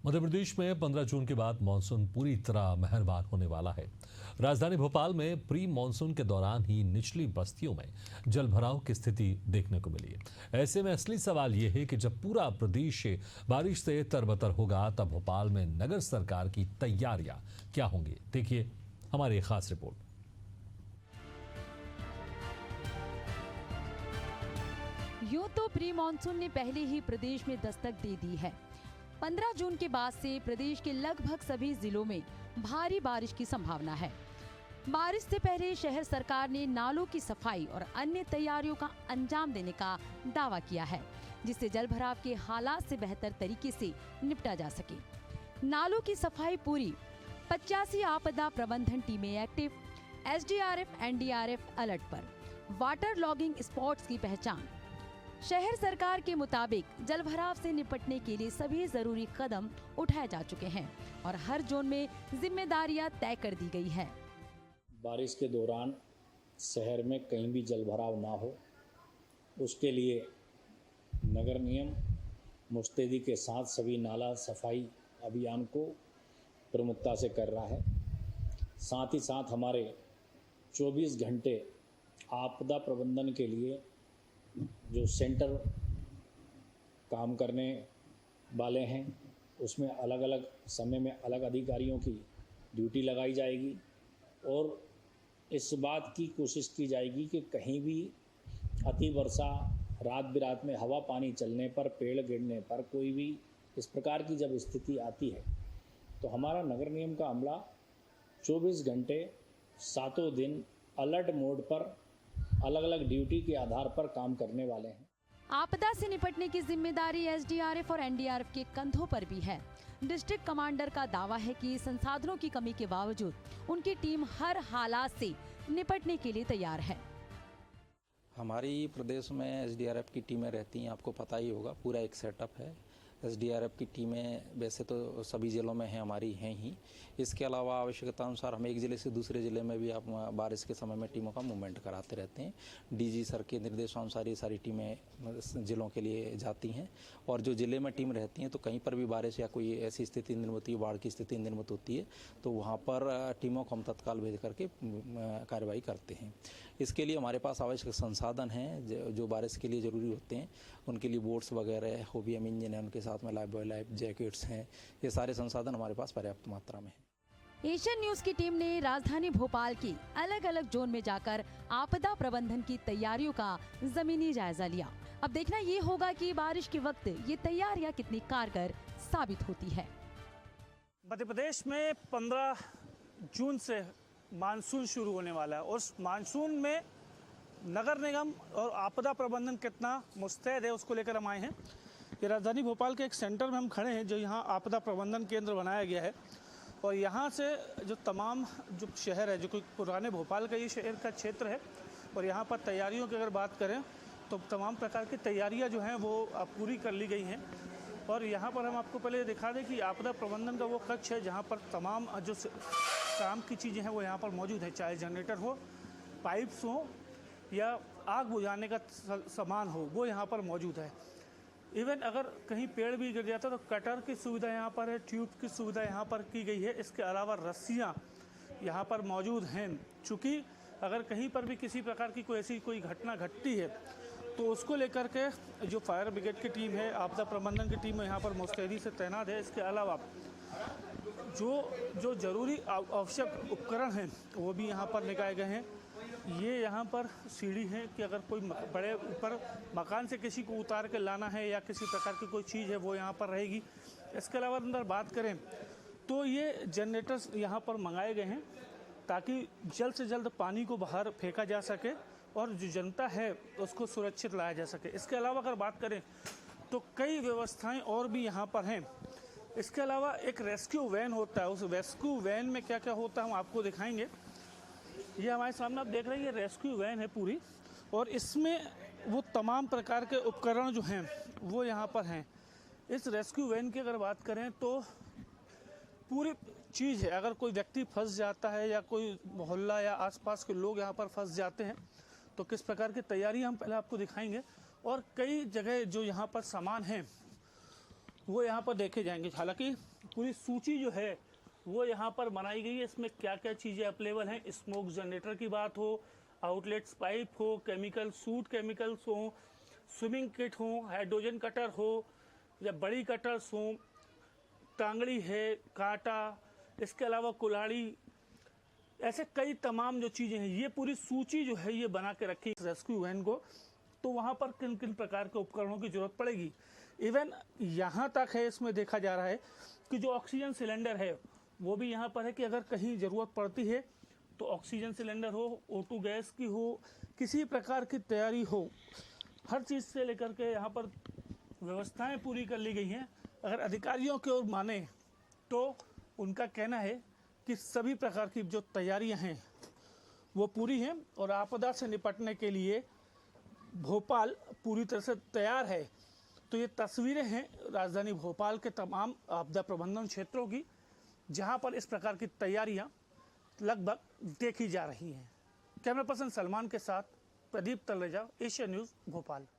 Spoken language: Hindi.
मध्य प्रदेश में 15 जून के बाद मानसून पूरी तरह मेहरबान होने वाला है। राजधानी भोपाल में प्री मानसून के दौरान ही निचली बस्तियों में जलभराव की स्थिति देखने को मिली है। ऐसे में असली सवाल यह है कि जब पूरा प्रदेश बारिश से तरबतर होगा तब भोपाल में नगर सरकार की तैयारियां क्या होंगी। देखिए हमारी खास रिपोर्ट। यूं तो प्री मानसून ने पहले ही प्रदेश में दस्तक दे दी है। 15 जून के बाद से प्रदेश के लगभग सभी जिलों में भारी बारिश की संभावना है। बारिश से पहले शहर सरकार ने नालों की सफाई और अन्य तैयारियों का अंजाम देने का दावा किया है, जिससे जलभराव के हालात से बेहतर तरीके से निपटा जा सके। नालों की सफाई पूरी, 85 आपदा प्रबंधन टीमें एक्टिव, SDRF, NDRF अलर्ट पर, वाटर लॉगिंग स्पॉट्स की पहचान। शहर सरकार के मुताबिक जलभराव से निपटने के लिए सभी जरूरी कदम उठाए जा चुके हैं और हर जोन में जिम्मेदारियां तय कर दी गई है। बारिश के दौरान शहर में कहीं भी जलभराव ना हो, उसके लिए नगर निगम मुस्तैदी के साथ सभी नाला सफाई अभियान को प्रमुखता से कर रहा है। साथ ही साथ हमारे 24 घंटे आपदा प्रबंधन के लिए जो सेंटर काम करने वाले हैं, उसमें अलग अलग समय में अलग अधिकारियों की ड्यूटी लगाई जाएगी और इस बात की कोशिश की जाएगी कि कहीं भी अति वर्षा, रात बिरात में हवा पानी चलने पर, पेड़ गिरने पर, कोई भी इस प्रकार की जब स्थिति आती है तो हमारा नगर निगम का अमला 24 घंटे 7 दिन अलर्ट मोड पर अलग अलग ड्यूटी के आधार पर काम करने वाले हैं। आपदा से निपटने की जिम्मेदारी SDRF और NDRF के कंधों पर भी है। डिस्ट्रिक्ट कमांडर का दावा है कि संसाधनों की कमी के बावजूद उनकी टीम हर हालात से निपटने के लिए तैयार है। हमारी प्रदेश में SDRF की टीमें रहती हैं, आपको पता ही होगा, पूरा एक सेटअप है। SDRF की टीमें वैसे तो सभी ज़िलों में हैं, हमारी हैं ही। इसके अलावा आवश्यकता अनुसार हम एक ज़िले से दूसरे ज़िले में भी आप बारिश के समय में टीमों का मूवमेंट कराते रहते हैं। DG सर के निर्देशानुसार ये सारी टीमें ज़िलों के लिए जाती हैं और जो ज़िले में टीम रहती हैं तो कहीं पर भी बारिश या कोई ऐसी स्थिति निर्मित होती है, बाढ़ की स्थिति निर्मित होती है, तो वहाँ पर टीमों को हम तत्काल भेज करके कार्रवाई करते हैं। इसके लिए हमारे पास आवश्यक संसाधन हैं जो बारिश के लिए ज़रूरी होते हैं। उनके लिए बोट्स वगैरह, OBM इंजन है, उनके साथ में लाइफ जैकेट्स हैं। ये सारे संसाधन हमारे पास पर्याप्त मात्रा में हैं। एशियन न्यूज की टीम ने राजधानी भोपाल की अलग अलग जोन में जाकर आपदा प्रबंधन की तैयारियों का जमीनी जायजा लिया। अब देखना ये होगा कि बारिश के वक्त ये तैयारियां कितनी कारगर साबित होती है। मध्य प्रदेश में 15 जून से मानसून शुरू होने वाला है और उस मानसून में नगर निगम और आपदा प्रबंधन कितना मुस्तैद है उसको लेकर हम आए हैं। ये राजधानी भोपाल के एक सेंटर में हम खड़े हैं जो यहाँ आपदा प्रबंधन केंद्र बनाया गया है और यहाँ से जो तमाम जो शहर है, जो कोई पुराने भोपाल का ये शहर का क्षेत्र है और यहाँ पर तैयारियों की अगर बात करें तो तमाम प्रकार की तैयारियाँ जो हैं वो पूरी कर ली गई हैं। और यहाँ पर हम आपको पहले दिखा दें कि आपदा प्रबंधन का वो कक्ष है जहाँ पर तमाम जो काम की चीज़ें हैं वो यहाँ पर मौजूद है, चाहे जनरेटर हो, पाइप्स हो या आग बुझाने का सामान हो, वो यहाँ पर मौजूद है। इवन अगर कहीं पेड़ भी गिर जाता है तो कटर की सुविधा यहाँ पर है, ट्यूब की सुविधा यहाँ पर की गई है। इसके अलावा रस्सियाँ यहाँ पर मौजूद हैं। चूँकि अगर कहीं पर भी किसी प्रकार की कोई घटना घटती है तो उसको लेकर के जो फायर ब्रिगेड की टीम है, आपदा प्रबंधन की टीम यहाँ पर मुस्तैदी से तैनात है। इसके अलावा जो ज़रूरी आवश्यक उपकरण हैं वो भी यहाँ पर लगाए गए हैं। ये यहाँ पर सीढ़ी है कि अगर कोई बड़े ऊपर मकान से किसी को उतार के लाना है या किसी प्रकार की कोई चीज़ है वो यहाँ पर रहेगी। इसके अलावा अंदर बात करें तो ये जनरेटर्स यहाँ पर मंगाए गए हैं ताकि जल्द से जल्द पानी को बाहर फेंका जा सके और जो जनता है उसको सुरक्षित लाया जा सके। इसके अलावा अगर बात करें तो कई व्यवस्थाएं और भी यहाँ पर हैं। इसके अलावा एक रेस्क्यू वैन होता है, उस रेस्क्यू वैन में क्या क्या होता है हम आपको दिखाएंगे। ये हमारे सामने आप देख रहे हैं, ये रेस्क्यू वैन है पूरी और इसमें वो तमाम प्रकार के उपकरण जो हैं वो यहाँ पर हैं। इस रेस्क्यू वैन की अगर बात करें तो पूरी चीज़ है, अगर कोई व्यक्ति फंस जाता है या कोई मोहल्ला या आसपास के लोग यहाँ पर फंस जाते हैं तो किस प्रकार की तैयारी हम पहले आपको दिखाएंगे और कई जगह जो यहाँ पर सामान हैं वो यहाँ पर देखे जाएंगे। हालांकि पूरी सूची जो है वो यहाँ पर बनाई गई है। इसमें क्या क्या चीज़ें अवेलेबल हैं, स्मोक जनरेटर की बात हो, आउटलेट्स पाइप हो, केमिकल सूट केमिकल्स हो, स्विमिंग किट हो, हाइड्रोजन कटर हो या बड़ी कटर्स हो, टांगड़ी है, कांटा, इसके अलावा कुल्हाड़ी, ऐसे कई तमाम जो चीज़ें हैं, ये पूरी सूची जो है ये बना के रखी रेस्क्यू वैन को। तो वहाँ पर किन किन प्रकार के उपकरणों की ज़रूरत पड़ेगी, इवन यहाँ तक है इसमें देखा जा रहा है कि जो ऑक्सीजन सिलेंडर है वो भी यहाँ पर है कि अगर कहीं ज़रूरत पड़ती है तो ऑक्सीजन सिलेंडर हो, O2 गैस की हो, किसी प्रकार की तैयारी हो, हर चीज़ से लेकर के यहाँ पर व्यवस्थाएं पूरी कर ली गई हैं। अगर अधिकारियों की ओर माने तो उनका कहना है कि सभी प्रकार की जो तैयारियां हैं वो पूरी हैं और आपदा से निपटने के लिए भोपाल पूरी तरह से तैयार है। तो ये तस्वीरें हैं राजधानी भोपाल के तमाम आपदा प्रबंधन क्षेत्रों की, जहां पर इस प्रकार की तैयारियां लगभग देखी जा रही हैं। कैमरा पर्सन सलमान के साथ प्रदीप तलरेजा, एशिया न्यूज़, भोपाल।